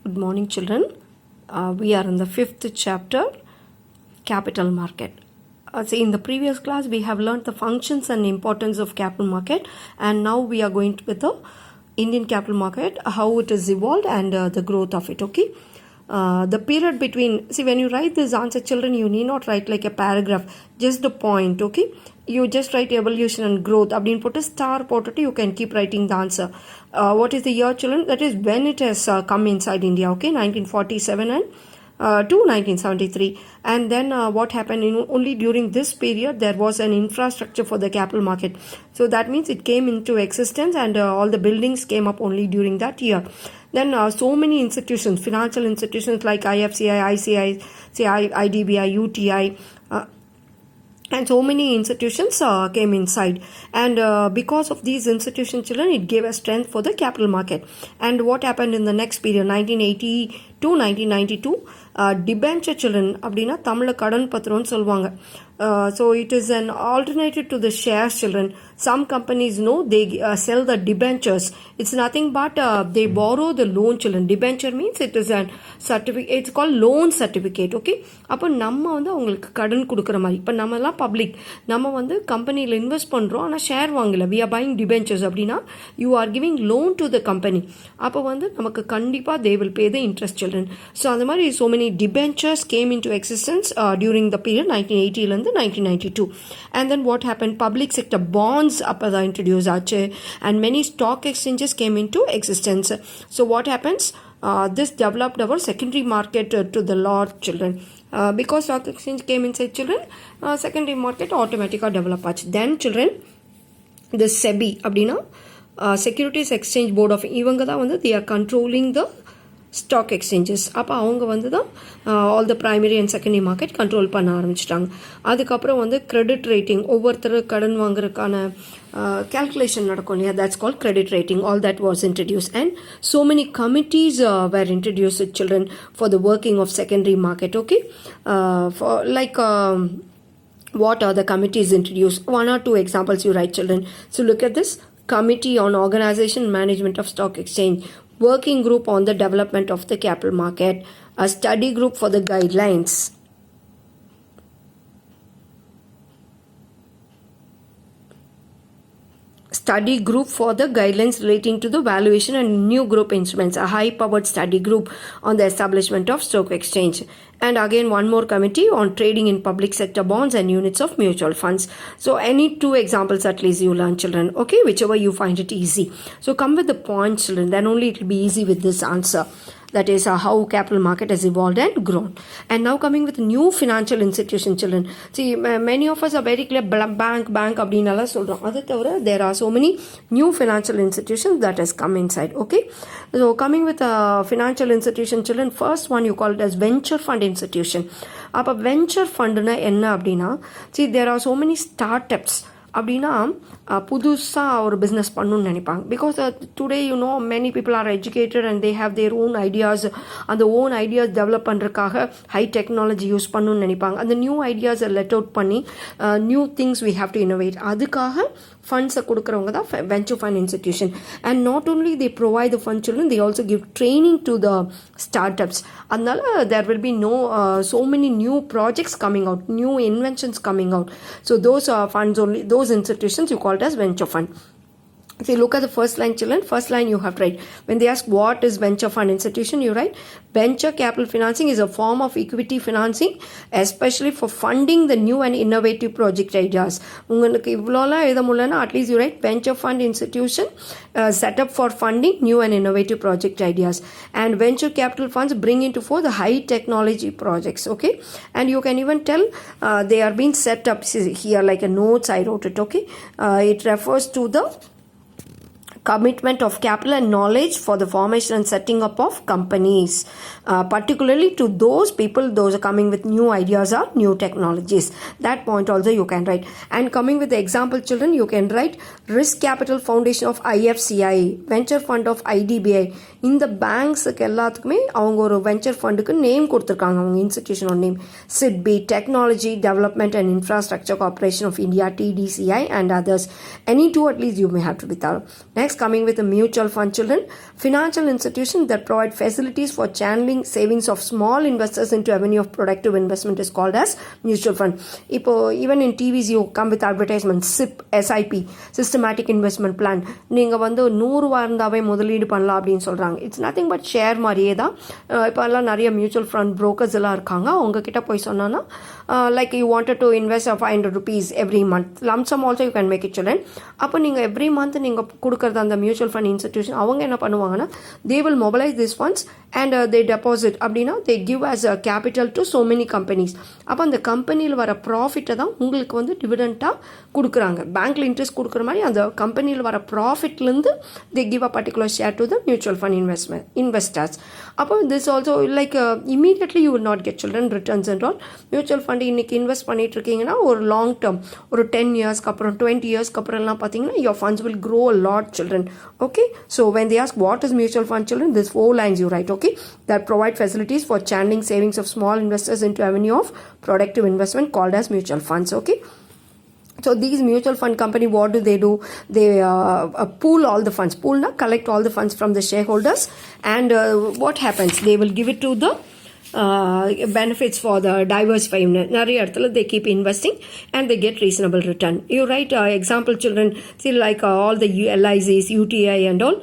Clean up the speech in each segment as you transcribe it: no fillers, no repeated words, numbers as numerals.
Good morning, children. We are in the 5th chapter, Capital Market. See, in the previous class, we have learned the functions and importance of capital market, and now we are going with the Indian capital market, how it is evolved and the growth of it. Okay. The period between, see, when you write this answer, children, you need not write like a paragraph, just the point. Okay, you just write evolution and growth. Abdin put a star potato, you can keep writing the answer. What is the year, children? That is when it has come inside India. Okay, 1947 and to 1973. And then what happened only during this period there was an infrastructure for the capital market. So that means it came into existence and all the buildings came up only during that year. Then so many institutions, financial institutions like IFCI, ICICI, IDBI, UTI, and so many institutions came inside, and because of these institutions, children, it gave a strength for the capital market. And what happened in the next period, 1980 to 1992, debenture, children, அப்படினா தமிழ்ல கடன் பத்திரம்னு சொல்வாங்க. So it is an alternative to the shares, children. Some companies know they sell the debentures. It's nothing but they borrow the loan, children. Debenture means it is a certificate. It's called loan certificate. Okay. அப்போ நம்ம வந்து அவங்களுக்கு கடன் கொடுக்குற மாதிரி. இப்போ நம்மலாம் public, நம்ம வந்து கம்பெனியில் இன்வெஸ்ட் பண்ணுறோம், ஆனால் ஷேர் வாங்கல. We are buying debentures அப்படின்னா you are giving loan to the company. அப்போ வந்து நமக்கு கண்டிப்பாக they will pay the interest, children. So அந்த மாதிரி so many debentures came into existence during the period 1980 1992. And then what happened, public sector bonds appada introduced aachu, and many stock exchanges came into existence. So what happens, this developed our secondary market to the lot, children. Because stock exchange came inside, children, secondary market automatically develop aachu. Then, children, the SEBI அப்படின்னா Securities Exchange Board of இவங்க தான் வந்து they are controlling the stock exchanges. அப்போ அவங்க வந்து தான் all the primary and secondary market control பண்ண ஆரம்பிச்சிட்டாங்க. அதுக்கப்புறம் வந்து கிரெடிட் ரேட்டிங், ஒவ்வொருத்தர் கடன் வாங்குறதுக்கான calculation நடக்கும் இல்லையா, that's called credit rating. All that was introduced, and so many committees were introduced, children, for the working of secondary market. Okay, for like what are the committees introduced? One or two examples you write, children. So look at this: Committee on Organization and Management of Stock Exchange, Working Group on the Development of the Capital Market, a Study Group for the Guidelines, Study Group for the Guidelines relating to the valuation and new group instruments, a high-powered study group on the establishment of stock exchange, and again one more committee on trading in public sector bonds and units of mutual funds. So any two examples at least you learn, children. Okay, whichever you find it easy. So come with the points, children, then only it will be easy with this answer. That is how capital market has evolved and grown. And now coming with new financial institution, children. See, many of us are very clear, bank அப்படின்னால சொல்கிறோம். அது தவிர there are so many new financial institutions that has come inside. Okay, so coming with a financial institution, children, first one you call it as venture fund institution. அப்போ venture fundனா என்ன அப்படின்னா, see, there are so many startups அப்படின்னா புதுசாக ஒரு business பண்ணணும்னு நினைப்பாங்க. Because today many people are educated and they have their own ideas. அந்த own ideas develop பண்ணுறதுக்காக ஹை டெக்னாலஜி யூஸ் பண்ணணும்னு நினைப்பாங்க. அந்த நியூ ஐடியாஸை லெட் அவுட் பண்ணி new things we have to innovate, அதுக்காக ஃபண்ட்ஸை கொடுக்குறவங்க தான் venture fund institution. And not only they provide the fund, children, they also give training to the startups. அதனால there will be so many new projects coming out, new inventions coming out. So those funds only, those institutions you call it as venture fund. If you look at the first line, children, first line you have to write. When they ask what is venture fund institution, you write venture capital financing is a form of equity financing, especially for funding the new and innovative project ideas. உங்களுக்கு இவ்வளோலாம் எழுத முடியலன்னா at least you right venture fund institution set up for funding new and innovative project ideas. And venture capital funds bring into force the high technology projects. Okay, and you can even tell they are being set up here like a notes I wrote it. Okay, it refers to the commitment of capital and knowledge for the formation and setting up of companies, particularly to those people, those are coming with new ideas or new technologies. That point also you can write. And coming with the example, children, you can write Risk Capital Foundation of IFCI, Venture Fund of IDBI. இந்த பேங்க்ஸுக்கு எல்லாத்துக்குமே அவங்க ஒரு venture ஃபண்டுக்கு name கொடுத்துருக்காங்க, அவங்க இன்ஸ்டிடியூஷனோட name. SIDBI, Technology Development and Infrastructure Corporation of India, TDCI, and others. Any two at least you may have to be thorough. Next, coming with a mutual fund, children. Financial institutions that provide facilities for channeling savings of small investors into avenue of productive investment is called as mutual fund. Even in TVs you come with advertisements, SIP, systematic investment plan. நீங்கள் வந்து 100 ரூபா இருந்தாவே முதலீடு பண்ணலாம் அப்படின்னு சொல்கிறாங்க. It's nothing but share மாதிரியே தான். இப்போ எல்லாம் நிறைய மியூச்சுவல் ஃபண்ட் ப்ரோக்கர்ஸ் எல்லாம் இருக்காங்க. அவங்கக்கிட்ட போய் சொன்னோன்னா like you wanted to invest 500 rupees every month. Lump sum also you can make it children. அப்போ நீங்கள் எவ்ரி மந்த் நீங்கள் கொடுக்குறது அந்த மியூச்சுவல் ஃபண்ட் இன்ஸ்டிடியூஷன் அவங்க என்ன பண்ணுவாங்கன்னா they will mobilize these funds and they deposit அப்படின்னா they give as a capital to so many companies. அப்போ அந்த கம்பெனியில் வர ப்ராஃபிட்டை தான் உங்களுக்கு வந்து டிவிடெண்ட்டாக கொடுக்குறாங்க. பேங்க்கில் இன்ட்ரெஸ்ட் கொடுக்குற மாதிரி அந்த கம்பெனியில் வர ப்ராஃபிட்லேருந்து they give a particular share to the mutual fund investors. அப்போ this also like immediately you will not get children returns and all. Mutual fund இன்னைக்கு இன்வெஸ்ட் பண்ணிட்டு இருக்கீங்கன்னா ஒரு லாங் டேர்ம் ஒரு 10 இயர்ஸ்க்கு அப்புறம் 20 இயர்ஸ்க்கு அப்புறம் எல்லாம் பார்த்தீங்கன்னா your funds will grow a lot, children. Okay, so when they ask what is mutual fund, children, this 4 lines you write. Okay, that provide facilities for channeling savings of small investors into avenue of productive investment called as mutual funds. Okay, so these mutual fund company, what do? They pool all the funds. Pool na collect all the funds from the shareholders, and what happens? They will give it to the benefits for the diversify. நிறைய இடத்துல they keep investing and they get reasonable return. You write example, children. See, like all the LICs, UTI and all.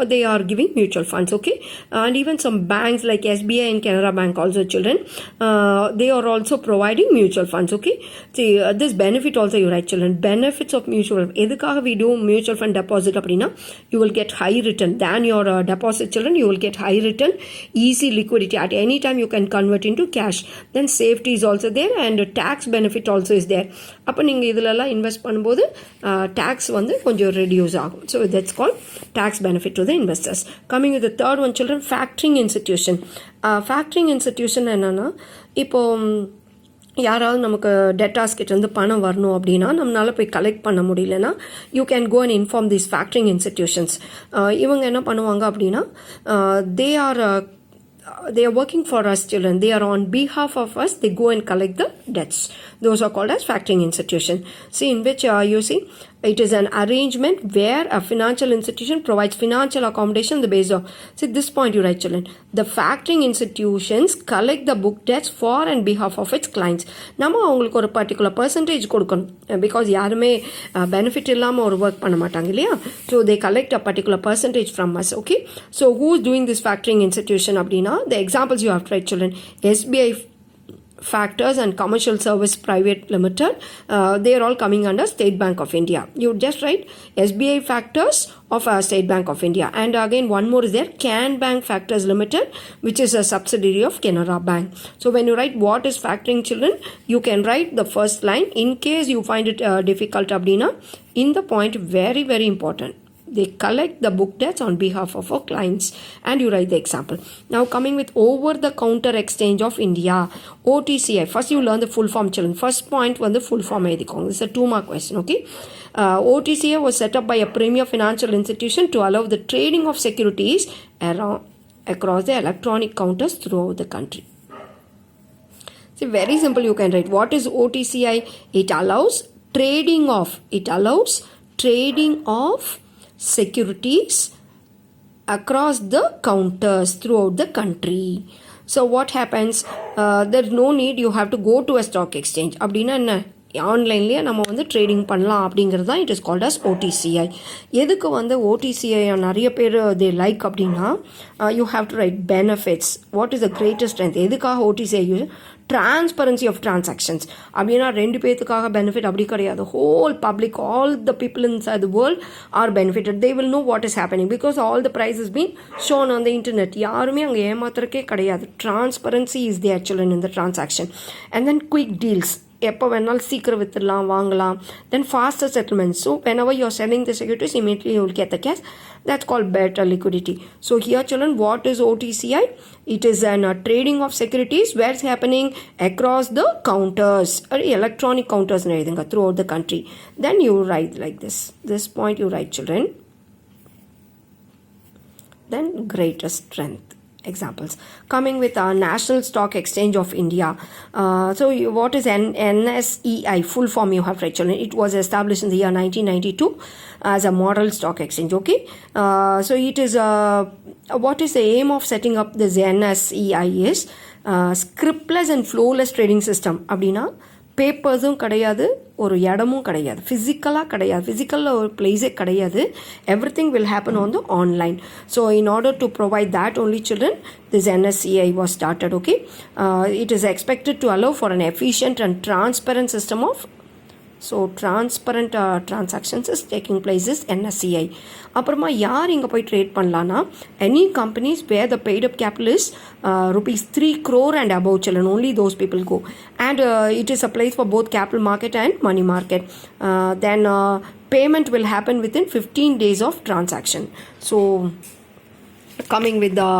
They are giving mutual funds. Okay, and even some banks like SBI and Canara Bank also, children, they are also providing mutual funds. Okay, see, this benefit also you write, children. Benefits of mutual fund. எதுக்காக we do mutual fund deposit அப்படின்னா you will get high return than your deposit, children. You will get high return, easy liquidity at any time you can convert into cash. Then safety is also there and tax benefit also is there. அப்போ நீங்கள் இதிலெல்லாம் invest பண்ணும்போது tax வந்து கொஞ்சம் reduce ஆகும். So that's called tax benefit to the investors. Coming with the third one, children, factoring institution. Factoring institution என்னன்னா இப்போ யாராவது நமக்கு டெட்டாஸ் கிட்டேருந்து பணம் வரணும் அப்படின்னா நம்மளால் போய் கலெக்ட் பண்ண முடியலன்னா you can go and inform these factoring institutions. இவங்க என்ன பண்ணுவாங்க அப்படின்னா they are working for us, children. They are on behalf of us. They go and collect the debts. Those are called as factoring institution. See, in which you see it is an arrangement where a financial institution provides financial accommodation the based on. See, this point you write, children. The factoring institutions collect the book debts for and behalf of its clients. நம்ம அவங்களுக்கு ஒரு particular percentage கொடுக்கணும். Because யாருமே benefit இல்லாமல் ஒரு work பண்ண மாட்டாங்க இல்லையா. So they collect a particular percentage from us. Okay, so who is doing this factoring institution அப்படின்னா the examples you have to write, children. SBI Factors and Commercial Service Private Limited, they are all coming under State Bank of India. You just write SBI Factors of State Bank of India. And again one more is there, Can Bank Factors Limited, which is a subsidiary of Canara Bank. So when you write what is factoring, children, you can write the first line. In case you find it difficult abdina, in the point very very important, they collect the book debts on behalf of our clients, and you write the example. Now coming with over the counter exchange of India, OTCI. First you learn the full form, children. First point was the full form. This is a 2-mark question. Okay, OTCI was set up by a premier financial institution to allow the trading of securities across the electronic counters throughout the country. See, very simple. You can write what is OTCI. It allows trading of securities across the counters throughout the country. So what happens, there's no need you have to go to a stock exchange. அப்படின்னா என்ன, ஆன்லைன்லேயே நம்ம வந்து trading பண்ணலாம் அப்படிங்கிறது தான் it is called as OTCI. எதுக்கு வந்து ஓடிசிஐ நிறைய பேர் தே லைக் அப்படின்னா you have to write benefits. What is the greatest strength? எதுக்காக OTCI use? Transparency of transactions. அப்படின்னா 2 பேத்துக்காக பெனிஃபிட் அப்படி கிடையாது. Whole public, all the people inside the world are benefitted. They will know what is happening because all the price is been shown on the internet. யாருமே அங்கே ஏமாத்துறக்கே கிடையாது. Transparency is the actual in the transaction. And then quick deals. எப்போ வேணாலும் சீக்கிரம் விற்றுடலாம், வாங்கலாம். Then faster settlement. So whenever you are selling the securities, immediately you will get the cash. That's called better liquidity. So here, children, what is OTCI? It is an trading of securities where it's happening across the counters, or electronic counters throughout the country. Then you write like this. This point you write, children. Then greatest strength. examples. Coming with our National Stock Exchange of India. What is NSEI? Full form you have read, children. It was established in the year 1992 as a model stock exchange. Okay. It is what is the aim of setting up this NSEI is scriptless and flowless trading system. அப்படின்னா பேப்பர்ஸும் கிடையாது, ஒரு இடமும் கிடையாது, ஃபிசிக்கலாக கிடையாது, ஃபிசிக்கலில் ஒரு பிளேஸே கிடையாது. Every thing will happen on the online. So in order to provide that only children, this NSCI was started. Okay. It is expected to allow for an efficient and transparent system of transparent transactions is taking place is NSCI. அப்புறமா யார் இங்கே போய் trade பண்ணலான்னா any companies where the paid up capital is rupees 3 crore and above, children. Only those people go. And it is a place for both capital market and money market. Then payment will happen within 15 days of transaction. So coming with the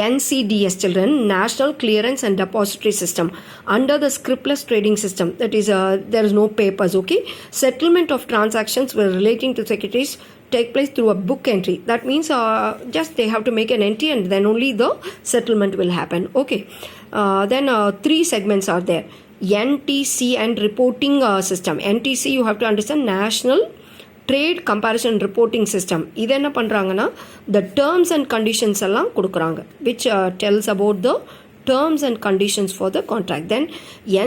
NCDS, children, National Clearance and Depository System. Under the scriptless trading system, that is there is no papers. Okay. Settlement of transactions were relating to securities take place through a book entry. That means just they have to make an entry and then only the settlement will happen. Okay. Then 3 segments are there. NTC and reporting system. NTC, you have to understand, National trade comparison reporting system. இது என்ன பண்ணுறாங்கன்னா the terms and conditions எல்லாம் கொடுக்குறாங்க, which டெல்ஸ் about the terms and conditions for the contract. Then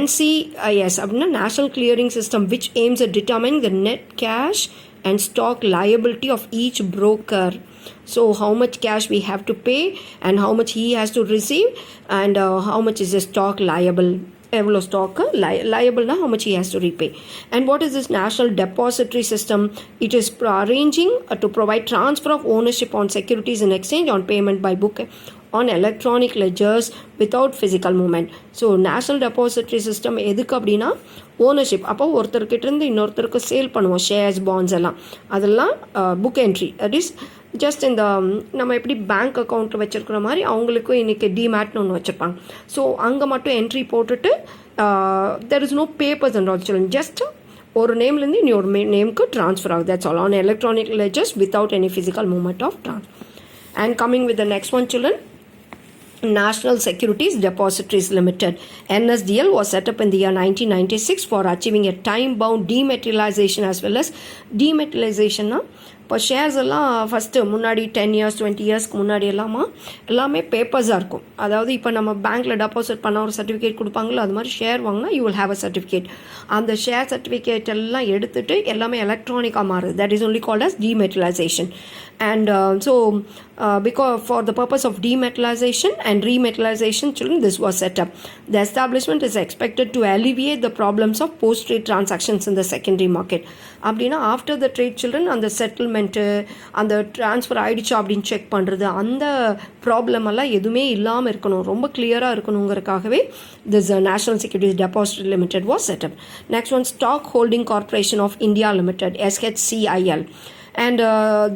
NCIS அப்படின்னா National Clearing System, which aims at determining the net cash and stock liability of each broker. So how much cash we have to pay and how much he has to receive, and how much is the stock liable. எவ்வளோ stock liable how much he has to repay. And what is this National Depository System? It is arranging to provide transfer of ownership on securities in exchange on payment by book on electronic ledgers without physical movement. So National Depository System எதுக்கு அப்படின்னா ownership, அப்போ ஒருத்தர்கிட்ட இருந்து இன்னொருத்தருக்கு sale பண்ணுவோம் shares bonds எல்லாம், அதெல்லாம் book entry. That is just இந்த நம்ம எப்படி பேங்க் அக்கௌண்ட்டில் வச்சுருக்கிற மாதிரி அவங்களுக்கும் இன்றைக்கி டிமேட்னு ஒன்று வச்சுருப்பாங்க. ஸோ அங்கே மட்டும் என்ட்ரி போட்டுட்டு there is no papers and all, children. Just ஒரு நேம்லேருந்து இன்னொரு நேமுக்கு ட்ரான்ஸ்ஃபர் ஆகுது. That's all on electronic ledgers without any physical movement of transfer. And coming with the next one, children, National Securities Depositories Limited, NSDL, was set up in the year 1996 for achieving a time-bound dematerialization as well as dematerialization. இப்போ shares எல்லாம் first முன்னாடி 10 years 20 yearsக்கு முன்னாடி எல்லாமே பேப்பர்ஸாக இருக்கும். அதாவது இப்போ நம்ம பேங்க்கில் டெபாசிட் பண்ண ஒரு சர்டிஃபிகேட் கொடுப்பாங்களோ அது மாதிரி ஷேர் வாங்கினா you will have a certificate. அந்த ஷேர் சர்டிஃபிகேட் எல்லாம் எடுத்துகிட்டு எல்லாமே எலக்ட்ரானிக்காக மாறுது. That is only called as dematerialization. And because for the purpose of dematerialization and rematerialization, children, this was set up. The establishment is expected to alleviate the problems of post-trade transactions in the secondary market. அப்படின்னா after the trade, children, அந்த settlement அந்த transfer ஆகிடுச்சு அப்படின்னு check பண்ணுறது, அந்த problem எல்லாம் எதுவுமே இல்லாமல் இருக்கணும், ரொம்ப கிளியராக இருக்கணுங்கிறதுக்காகவே this National Securities Depository Limited was set up. Next one, Stock Holding Corporation of India Limited, SHCIL. And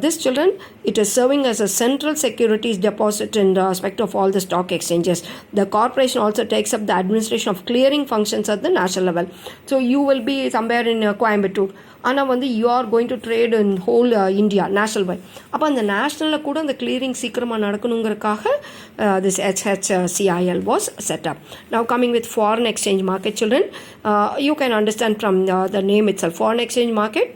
this, children, it is serving as a central securities deposit in respect of all the stock exchanges. The corporation also takes up the administration of clearing functions at the national level. So you will be somewhere in Coimbatore, ஆனால் வந்து you are going to trade in whole India national wide. அப்போ அந்த நேஷ்னலில் கூட அந்த clearing சீக்கிரமாக நடக்கணுங்கிறதுக்காக this SHCIL was set up. Now coming with foreign exchange market, children, you can understand from the name itself. Foreign exchange market,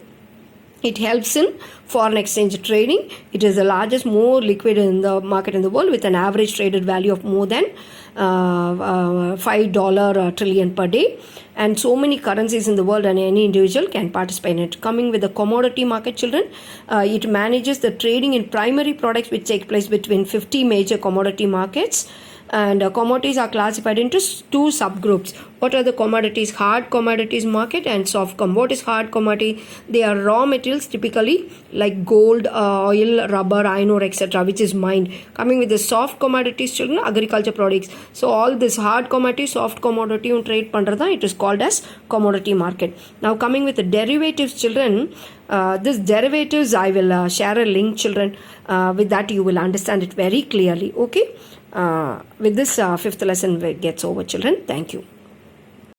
it helps in foreign exchange trading. It is the largest, more liquid in the market in the world, with an average traded value of more than $5 trillion per day. And so many currencies in the world, and any individual can participate in it. Coming with the commodity market, children, it manages the trading in primary products which take place between 50 major commodity markets. And commodities are classified into 2 subgroups. What are the commodities? Hard commodities market and soft What is hard commodity? They are raw materials, typically like gold, oil, rubber, iron ore, etc., which is mined. Coming with the soft commodities, children, agriculture products. So all this hard commodity, soft commodity trade pandradha, it is called as commodity market. Now coming with the derivatives, children, this derivatives I will share a link, children. With that you will understand it very clearly. Okay. With this, 5th lesson gets over, children. Thank you.